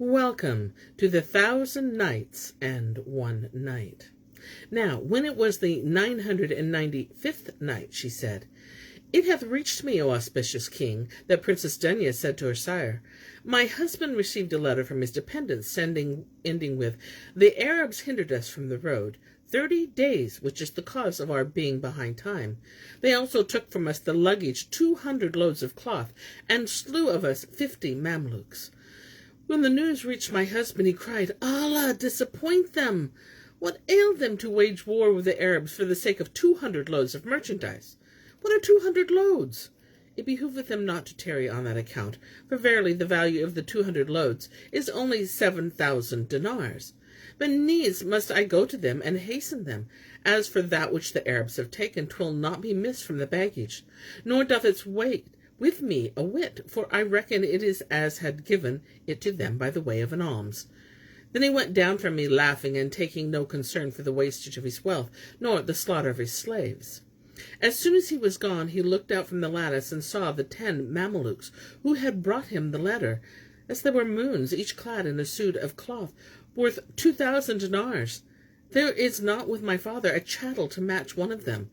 Welcome to the 1000 Nights and 1 Night. Now, when it was the 995th night, she said, "It hath reached me, O auspicious king, that Princess Dunya said to her sire, My husband received a letter from his dependents, ending with, The Arabs hindered us from the road 30 days, which is the cause of our being behind time. They also took from us the luggage 200 loads of cloth, and slew of us 50 Mamluks. When the news reached my husband, he cried, Allah disappoint them! What ailed them to wage war with the Arabs for the sake of 200 loads of merchandise? What are 200 loads? It behoveth them not to tarry on that account, for verily the value of the 200 loads is only 7,000 dinars. But needs must I go to them and hasten them. As for that which the Arabs have taken, 'twill not be missed from the baggage, nor doth its weight with me a whit, for I reckon it is as had given it to them by the way of an alms. Then he went down from me laughing, and taking no concern for the wastage of his wealth, nor the slaughter of his slaves. As soon as he was gone, he looked out from the lattice, and saw the 10 Mamelukes, who had brought him the letter, as they were moons, each clad in a suit of cloth, worth 2,000 dinars. There is not with my father a chattel to match one of them.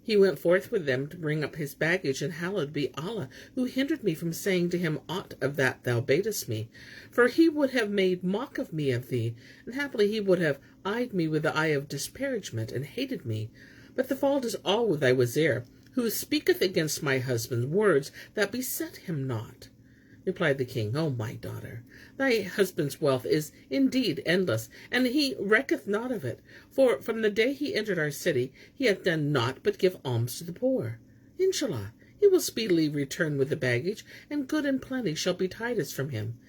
He went forth with them to bring up his baggage, and hallowed be Allah, who hindered me from saying to him aught of that thou badest me. For he would have made mock of me of thee, and happily he would have eyed me with the eye of disparagement, and hated me. But the fault is all with thy wazir, who speaketh against my husband words that beset him not. Replied the king, O my daughter, thy husband's wealth is indeed endless, and he recketh not of it. For from the day he entered our city, he hath done naught but give alms to the poor. Inshallah, he will speedily return with the baggage, and good and plenty shall betide us from him.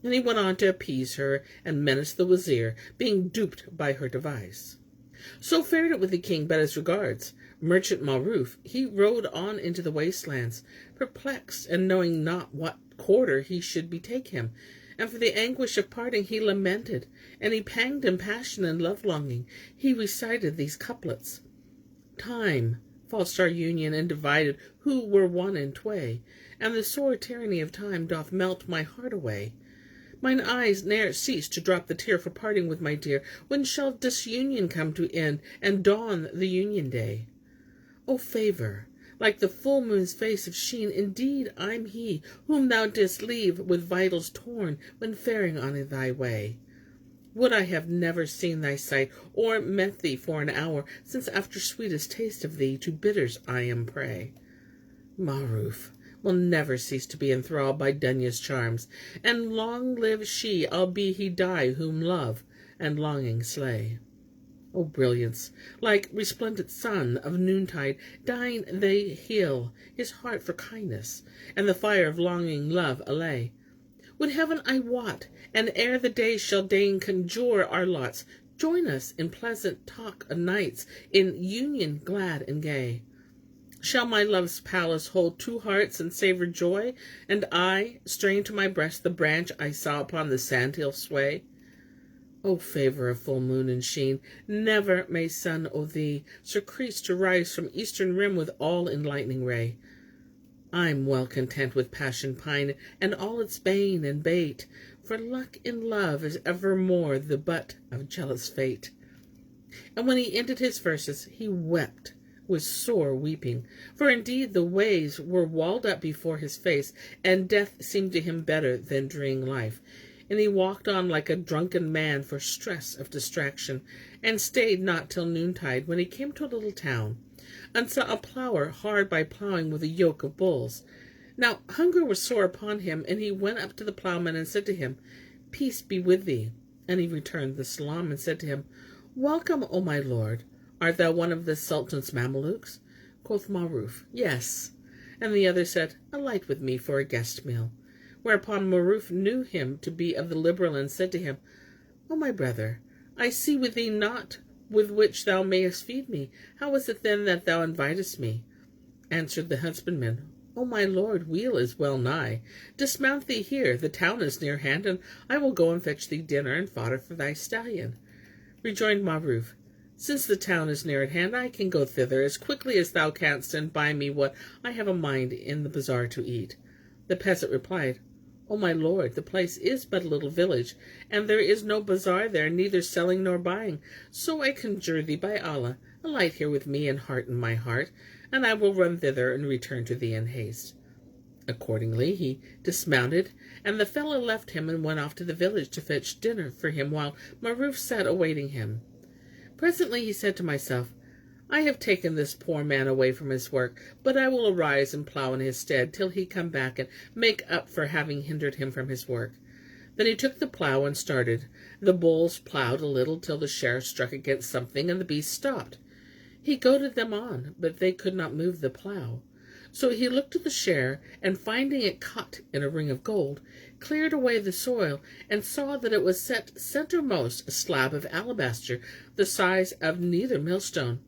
And he went on to appease her, and menace the wazir, being duped by her device. So fared it with the king, but as regards merchant Ma'aruf, he rode on into the wastelands, perplexed, and knowing not what quarter he should betake him. And for the anguish of parting he lamented, and he panged in passion and love-longing. He recited these couplets. Time falsed our union, and divided who were one and tway, and the sore tyranny of time doth melt my heart away. Mine eyes ne'er cease to drop the tear for parting with my dear. When shall disunion come to end, and dawn the union day? O favour, like the full moon's face of sheen, indeed I'm he, whom thou didst leave with vitals torn, when faring on thy way. Would I have never seen thy sight, or met thee for an hour, since after sweetest taste of thee, to bitters I am prey. Ma'aruf will never cease to be enthralled by Dunya's charms, and long live she, albeit he die whom love and longing slay. O brilliance, like resplendent sun of noontide, dying they heal his heart for kindness, and the fire of longing love allay. Would heaven, I wot, and ere the day shall deign conjure our lots, join us in pleasant talk o' nights, in union glad and gay. Shall my love's palace hold 2 hearts and savour joy, and I strain to my breast the branch I saw upon the sandhill sway? O favour of full moon and sheen, never may sun o' thee surcrease to rise from eastern rim with all enlightening ray. I'm well content with passion pine, and all its bane and bait, for luck in love is evermore the butt of jealous fate. And when he ended his verses, he wept with sore weeping, for indeed the ways were walled up before his face, and death seemed to him better than dreeing life. And he walked on like a drunken man for stress of distraction, and stayed not till noontide, when he came to a little town, and saw a plougher hard by ploughing with a yoke of bulls. Now hunger was sore upon him, and he went up to the ploughman and said to him, Peace be with thee. And he returned the salam, and said to him, Welcome, O my lord. Art thou one of the Sultan's Mamelukes? Quoth Ma'aruf, Yes. And the other said, Alight with me for a guest meal. Whereupon Ma'aruf knew him to be of the liberal, and said to him, O my brother, I see with thee naught with which thou mayest feed me. How is it then that thou invitest me? Answered the husbandman, O my lord, weal is well nigh. Dismount thee here, the town is near hand, and I will go and fetch thee dinner and fodder for thy stallion. Rejoined Ma'aruf, Since the town is near at hand, I can go thither as quickly as thou canst, and buy me what I have a mind in the bazaar to eat. The peasant replied, O my lord, the place is but a little village, and there is no bazaar there, neither selling nor buying. So I conjure thee by Allah, alight here with me and hearten my heart, and I will run thither and return to thee in haste. Accordingly he dismounted, and the fellow left him and went off to the village to fetch dinner for him, while Ma'aruf sat awaiting him. Presently he said to myself, I have taken this poor man away from his work, but I will arise and plough in his stead till he come back and make up for having hindered him from his work. Then he took the plough and started. The bulls ploughed a little till the share struck against something, and the beasts stopped. He goaded them on, but they could not move the plough. So he looked at the share, and finding it caught in a ring of gold, cleared away the soil, and saw that it was set centermost a slab of alabaster, the size of neither millstone.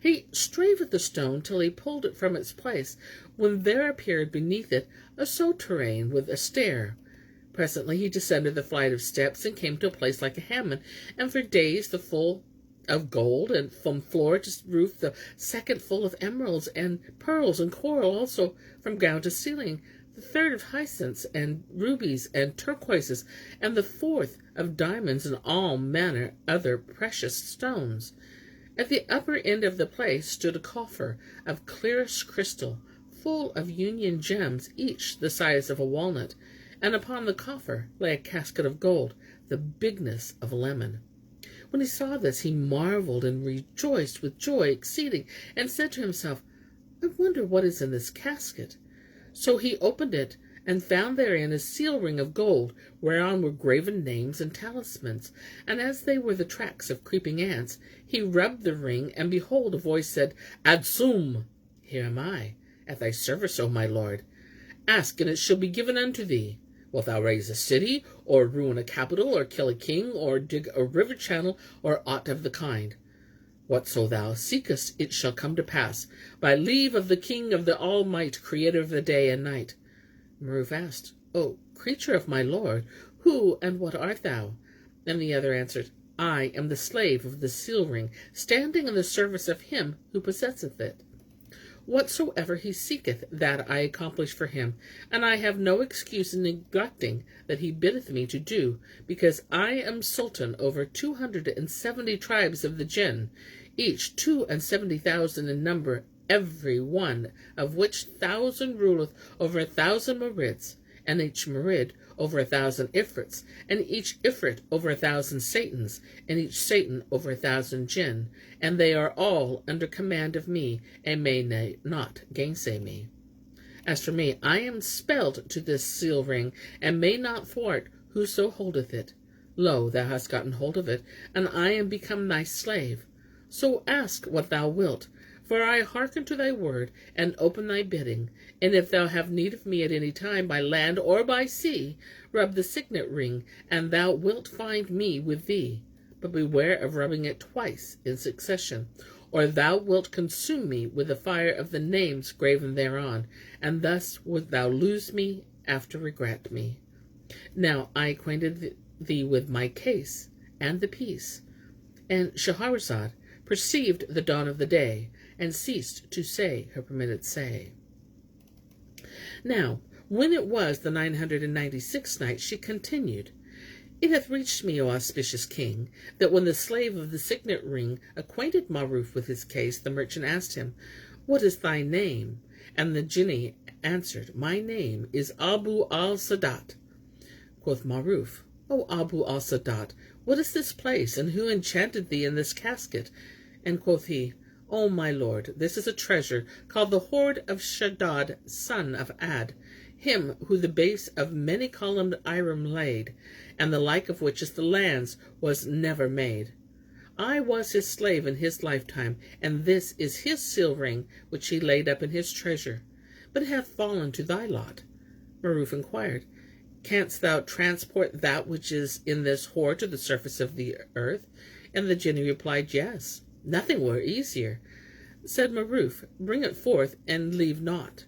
He strave at the stone till he pulled it from its place, when there appeared beneath it a souterrain with a stair. Presently he descended the flight of steps and came to a place like a hammock, and for days the full of gold, and from floor to roof the second full of emeralds and pearls and coral, also from ground to ceiling, the third of hyacinths and rubies and turquoises, and the fourth of diamonds and all manner other precious stones. At the upper end of the place stood a coffer of clearest crystal, full of union gems, each the size of a walnut, and upon the coffer lay a casket of gold, the bigness of a lemon. When he saw this, he marveled and rejoiced with joy exceeding, and said to himself, I wonder what is in this casket. So he opened it, and found therein a seal ring of gold, whereon were graven names and talismans. And as they were the tracks of creeping ants, he rubbed the ring, and behold, a voice said, Adsum! Here am I, at thy service, O my lord. Ask, and it shall be given unto thee. Wilt thou raise a city, or ruin a capital, or kill a king, or dig a river channel, or aught of the kind? Whatso thou seekest, it shall come to pass, by leave of the King of the All-Might, Creator of the day and night. Ma'aruf asked, O creature of my lord, who and what art thou? And the other answered, I am the slave of the seal ring, standing in the service of him who possesseth it. Whatsoever he seeketh, that I accomplish for him, and I have no excuse in neglecting that he biddeth me to do, because I am sultan over 270 tribes of the jinn, each 72,000 in number, every one of which 1,000 ruleth over 1,000 marids, and each marid over 1,000 ifrits, and each ifrit over 1,000 satans, and each satan over 1,000 jinn, and they are all under command of me, and may not gainsay me. As for me, I am spelled to this seal ring, and may not thwart whoso holdeth it. Lo, thou hast gotten hold of it, and I am become thy slave. So ask what thou wilt, for I hearken to thy word, and open thy bidding. And if thou have need of me at any time, by land or by sea, rub the signet ring, and thou wilt find me with thee. But beware of rubbing it twice in succession, or thou wilt consume me with the fire of the names graven thereon, and thus wilt thou lose me after regret me. Now I acquainted thee with my case and the peace. And Shahrazad perceived the dawn of the day, and ceased to say her permitted say. Now, when it was the 996th night, she continued, It hath reached me, O auspicious king, that when the slave of the signet ring acquainted Ma'aruf with his case, the merchant asked him, What is thy name? And the Jinni answered, My name is Abu al-Sadat. Quoth Ma'aruf, O Abu al-Sadat, what is this place, and who enchanted thee in this casket? And quoth he, O my lord, this is a treasure called the hoard of Shaddad, son of Ad, him who the base of many-columned Iram laid, and the like of which is the lands was never made. I was his slave in his lifetime, and this is his seal ring which he laid up in his treasure. But it hath fallen to thy lot. Ma'aruf inquired, Canst thou transport that which is in this hoard to the surface of the earth? And the Jinni replied, Yes. Nothing were easier. Said Ma'aruf, Bring it forth, and leave naught.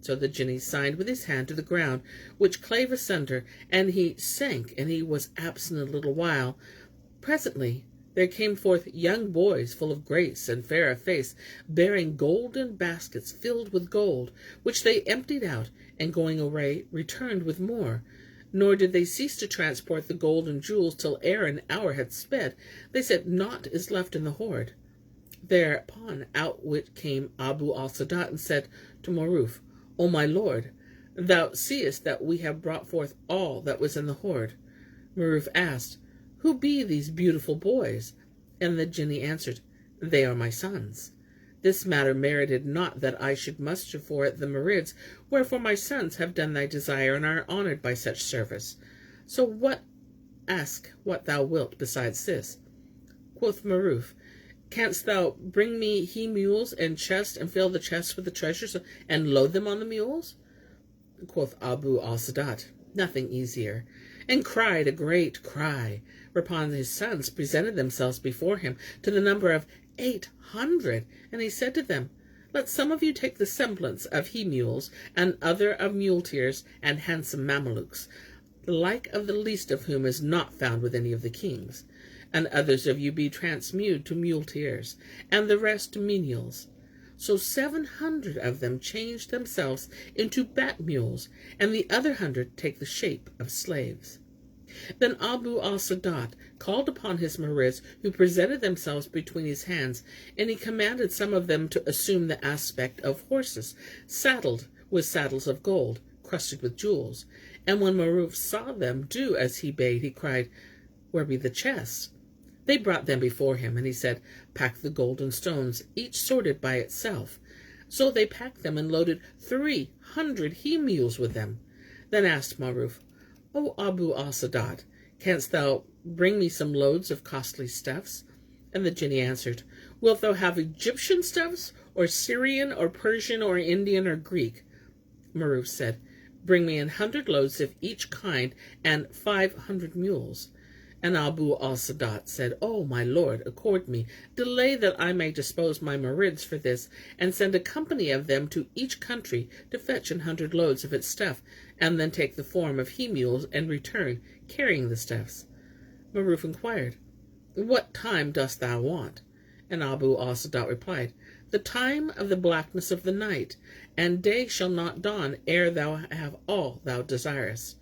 So the Jinni signed with his hand to the ground, which clave asunder, and he sank, and he was absent a little while. Presently there came forth young boys full of grace and fair of face, bearing golden baskets filled with gold, which they emptied out, and going away returned with more. Nor did they cease to transport the gold and jewels till ere an hour had sped. They said, naught is left in the hoard. Thereupon out wit came Abu al-Sadat and said to Ma'aruf, O my lord, thou seest that we have brought forth all that was in the hoard. Ma'aruf asked, Who be these beautiful boys? And the Jinni answered, They are my sons. This matter merited not that I should muster for it the Marids, wherefore my sons have done thy desire and are honoured by such service. So ask what thou wilt besides this. Quoth Ma'aruf, Canst thou bring me he-mules and chests, and fill the chests with the treasures, and load them on the mules? Quoth Abu al-Sadat, Nothing easier, and cried a great cry, whereupon his sons presented themselves before him to the number of 800, and he said to them, Let some of you take the semblance of he-mules, and other of muleteers and handsome Mamelukes, the like of the least of whom is not found with any of the kings, and others of you be transmuted to muleteers, and the rest to menials. So 700 of them changed themselves into bat mules, and the other 100 take the shape of slaves. Then Abu al-Sadat called upon his Marids, who presented themselves between his hands, and he commanded some of them to assume the aspect of horses, saddled with saddles of gold, crusted with jewels. And when Ma'aruf saw them do as he bade, he cried, Where be the chests? They brought them before him, and he said, Pack the golden stones, each sorted by itself. So they packed them and loaded 300 he-mules with them. Then asked Ma'aruf, O Abu al-Sadat, canst thou bring me some loads of costly stuffs? And the Jinni answered, Wilt thou have Egyptian stuffs, or Syrian, or Persian, or Indian, or Greek? Ma'aruf said, Bring me 100 loads of each kind, and 500 mules. And Abu al-Sadat said, O my lord, accord me, delay that I may dispose my Marids for this, and send a company of them to each country to fetch 100 loads of its stuff, and then take the form of he-mules and return, carrying the stuffs. Ma'aruf inquired, What time dost thou want? And Abu al-Sadat replied, The time of the blackness of the night, and day shall not dawn ere thou have all thou desirest.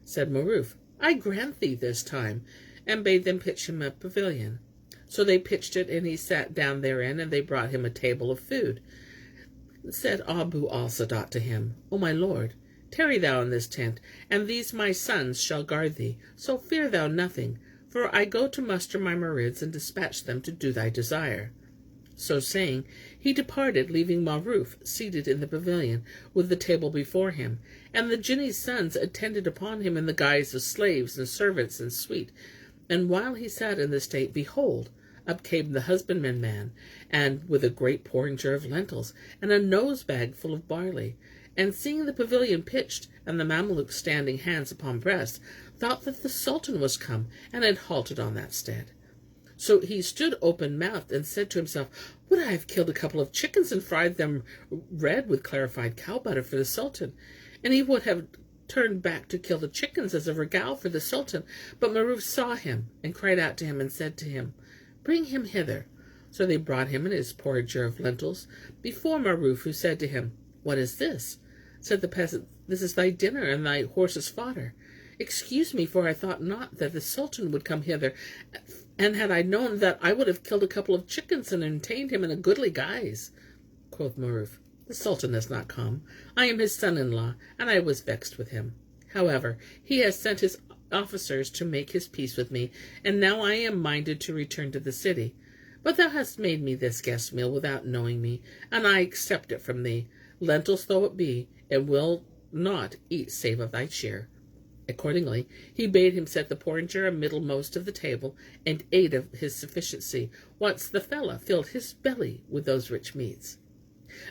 Said Ma'aruf, I grant thee this time, and bade them pitch him a pavilion. So they pitched it, and he sat down therein, and they brought him a table of food. Said Abu al-Sadat to him, O my lord, tarry thou in this tent, and these my sons shall guard thee, so fear thou nothing, for I go to muster my Marids and dispatch them to do thy desire. So saying, he departed, leaving Ma'aruf seated in the pavilion, with the table before him, and the Jinni's sons attended upon him in the guise of slaves and servants and suite. And while he sat in this state, behold, up came the husbandman man, and with a great porringer of lentils, and a nose-bag full of barley, and seeing the pavilion pitched, and the Mamelukes standing hands upon breast, thought that the Sultan was come, and had halted on that stead. So he stood open-mouthed, and said to himself, Would I have killed a couple of chickens and fried them red with clarified cow butter for the Sultan? And he would have turned back to kill the chickens as a regale for the Sultan. But Ma'aruf saw him, and cried out to him, and said to him, Bring him hither. So they brought him in his porringer of lentils before Ma'aruf, who said to him, What is this? Said the peasant, This is thy dinner, and thy horse's fodder. Excuse me, for I thought not that the Sultan would come hither, and had I known that, I would have killed a couple of chickens and entertained him in a goodly guise. Quoth Ma'aruf, The Sultan has not come. I am his son-in-law, and I was vexed with him. However, he has sent his officers to make his peace with me, and now I am minded to return to the city. But thou hast made me this guest meal without knowing me, and I accept it from thee, lentils though it be, and will not eat save of thy share. Accordingly, he bade him set the porringer amiddlemost of the table, and ate of his sufficiency, whilst the fellow filled his belly with those rich meats.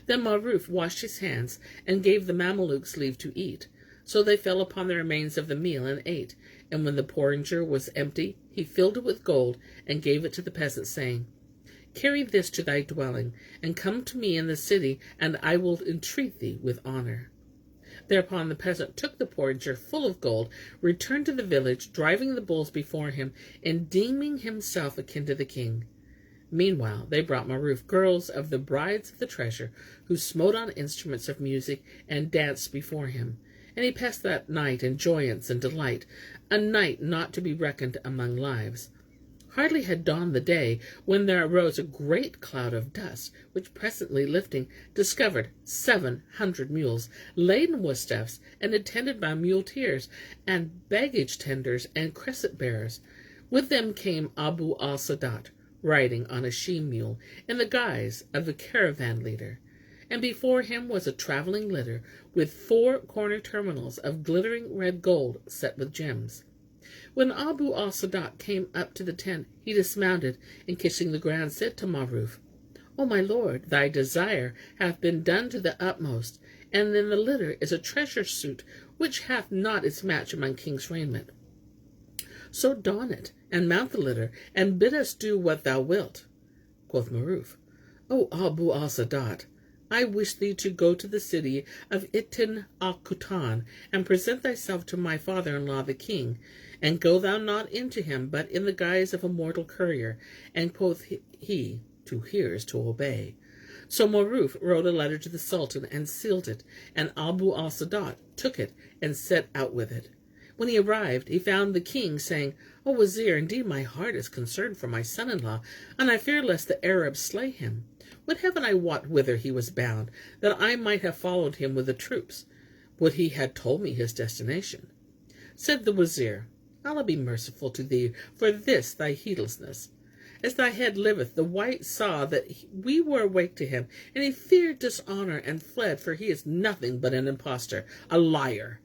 Then Ma'aruf washed his hands, and gave the Mamelukes leave to eat. So they fell upon the remains of the meal, and ate. And when the porringer was empty, he filled it with gold, and gave it to the peasant, saying, Carry this to thy dwelling, and come to me in the city, and I will entreat thee with honour. Thereupon the peasant took the porringer full of gold, returned to the village, driving the bulls before him, and deeming himself akin to the king. Meanwhile they brought Ma'aruf girls of the brides of the treasure, who smote on instruments of music and danced before him. And he passed that night in joyance and delight, a night not to be reckoned among lives. Hardly had dawned the day when there arose a great cloud of dust, which presently lifting, discovered 700 mules, laden with stuffs, and attended by muleteers, and baggage tenders, and cresset bearers. With them came Abu al-Sadat, riding on a she-mule, in the guise of the caravan leader. And before him was a travelling litter, with 4 corner terminals of glittering red gold set with gems. When Abu al-Sadat came up to the tent, he dismounted, and kissing the ground, said to Ma'aruf, "O my lord, thy desire hath been done to the utmost, and in the litter is a treasure suit which hath not its match among king's raiment. So don it, and mount the litter, and bid us do what thou wilt." Quoth Ma'aruf, "O Abu al-Sadat, I wish thee to go to the city of Itin al-Kutan, and present thyself to my father-in-law the king, and go thou not into him, but in the guise of a mortal courier." And quoth he, "To hear is to obey." So Ma'aruf wrote a letter to the Sultan, and sealed it, and Abu al-Sadat took it, and set out with it. When he arrived, he found the king, saying, "O Wazir, indeed my heart is concerned for my son-in-law, and I fear lest the Arabs slay him. Would heaven I wot whither he was bound, that I might have followed him with the troops. Would he had told me his destination." Said the Wazir, "Allah be merciful to thee for this thy heedlessness. As thy head liveth, the wight saw that we were awake to him, and he feared dishonor and fled, for he is nothing but an impostor, a liar."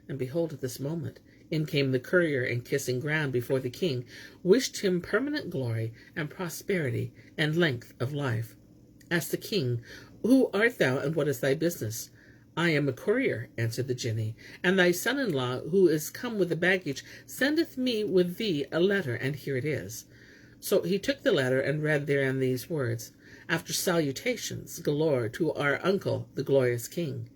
And behold, at this moment, in came the courier, and kissing ground before the king, wished him permanent glory and prosperity and length of life. Asked the king, "Who art thou, and what is thy business?" "I am a courier," answered the Jinni, "and thy son-in-law, who is come with the baggage, sendeth me with thee a letter, and here it is." So he took the letter, and read therein these words: "After salutations galore to our uncle, the glorious king,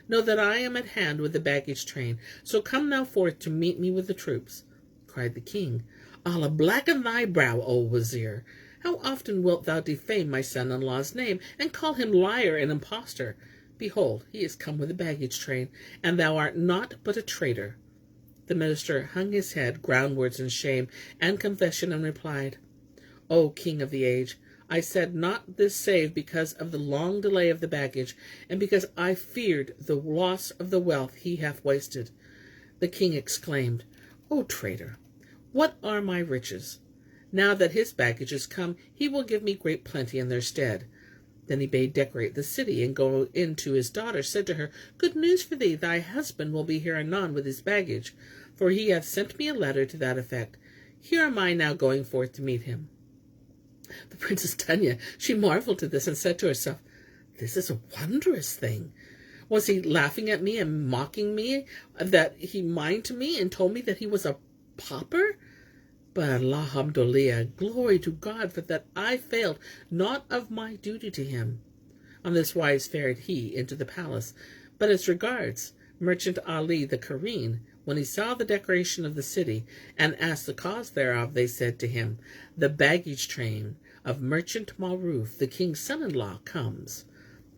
know that I am at hand with the baggage train, so come thou forth to meet me with the troops." Cried the king, "Allah blacken thy brow, O Wazir! How often wilt thou defame my son-in-law's name, and call him liar and impostor? Behold, he is come with the baggage train, and thou art naught but a traitor." The minister hung his head groundwards in shame and confession, and replied, "O king of the age, I said not this save because of the long delay of the baggage, and because I feared the loss of the wealth he hath wasted." The king exclaimed, "O traitor, what are my riches? Now that his baggage is come, he will give me great plenty in their stead." Then he bade decorate the city, and go in to his daughter, said to her, "Good news for thee, thy husband will be here anon with his baggage, for he hath sent me a letter to that effect. Here am I now going forth to meet him." The Princess Dunya, she marveled at this, and said to herself, "This is a wondrous thing. Was he laughing at me and mocking me, that he mined to me and told me that he was a pauper? But alhamdulillah, glory to God, for that I failed not of my duty to him." On this wise fared he into the palace. But as regards merchant Ali the Kareen, when he saw the decoration of the city, and asked the cause thereof, they said to him, "The baggage train of merchant Ma'aruf, the king's son-in-law, comes."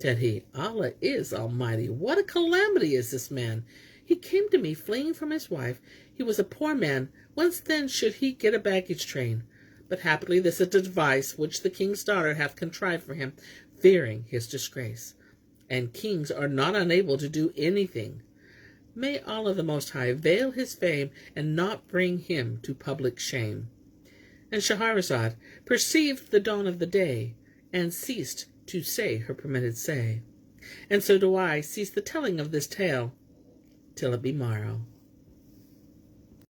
Said he, "Allah is almighty! What a calamity is this man! He came to me fleeing from his wife. He was a poor man. Whence then should he get a baggage train? But happily this is a device which the king's daughter hath contrived for him, fearing his disgrace. And kings are not unable to do anything. May Allah the Most High veil his fame, and not bring him to public shame." And Shahrazad perceived the dawn of the day, and ceased to say her permitted say. And so do I cease the telling of this tale, till it be morrow.